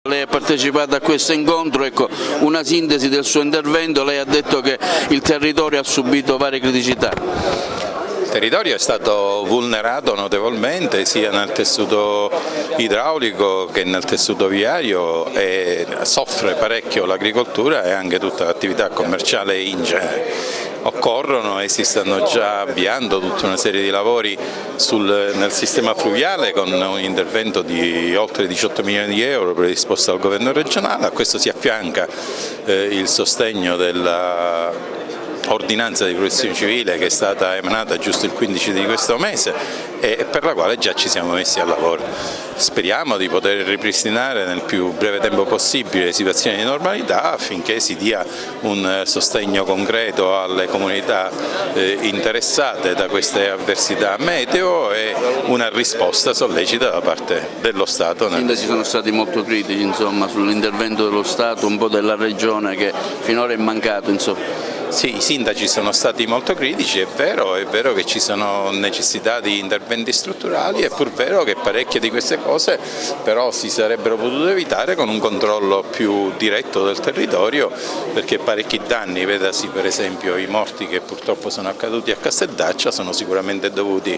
Lei ha partecipato a questo incontro, ecco, una sintesi del suo intervento. Lei ha detto che il territorio ha subito varie criticità. Il territorio è stato vulnerato notevolmente sia nel tessuto idraulico che nel tessuto viario e soffre parecchio l'agricoltura e anche tutta l'attività commerciale in genere. Occorrono e si stanno già avviando tutta una serie di lavori nel sistema fluviale con un intervento di oltre 18 milioni di euro predisposto dal governo regionale. A questo si affianca il sostegno della ordinanza di protezione civile che è stata emanata giusto il 15 di questo mese e per la quale già ci siamo messi al lavoro. Speriamo di poter ripristinare nel più breve tempo possibile le situazioni di normalità affinché si dia un sostegno concreto alle comunità interessate da queste avversità meteo e una risposta sollecita da parte dello Stato. I sindaci sono stati molto critici, insomma, sull'intervento dello Stato, un po' della Regione che finora è mancato, insomma. Sì, i sindaci sono stati molto critici, è vero che ci sono necessità di interventi strutturali, è pur vero che parecchie di queste cose però si sarebbero potute evitare con un controllo più diretto del territorio, perché parecchi danni, vedasi per esempio i morti che purtroppo sono accaduti a Casteldaccia, sono sicuramente dovuti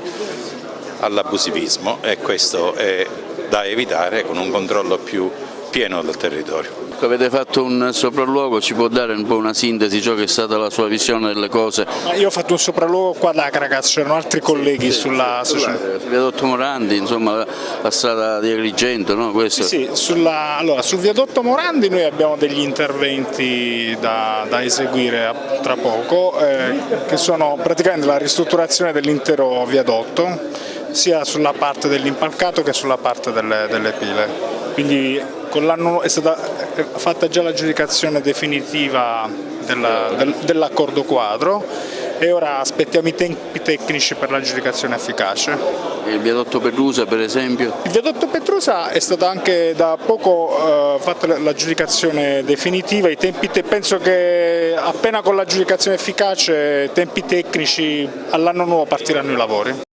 all'abusivismo e questo è da evitare con un controllo più pieno del territorio. Avete fatto un sopralluogo, ci può dare un po' una sintesi di ciò che è stata la sua visione delle cose? Io ho fatto un sopralluogo qua da Caracas, c'erano altri colleghi sulla sul viadotto Morandi, insomma la strada di Agrigento, no? Questo. Sì, sul viadotto Morandi noi abbiamo degli interventi da eseguire tra poco, che sono praticamente la ristrutturazione dell'intero viadotto, sia sulla parte dell'impalcato che sulla parte delle pile. Quindi con l'anno è stata fatta già l'aggiudicazione definitiva dell'accordo quadro e ora aspettiamo i tempi tecnici per l'aggiudicazione efficace. E il viadotto Petrusa per esempio? Il viadotto Petrusa è stata anche da poco fatta l'aggiudicazione definitiva, penso che appena con l'aggiudicazione efficace, tempi tecnici, all'anno nuovo partiranno i lavori.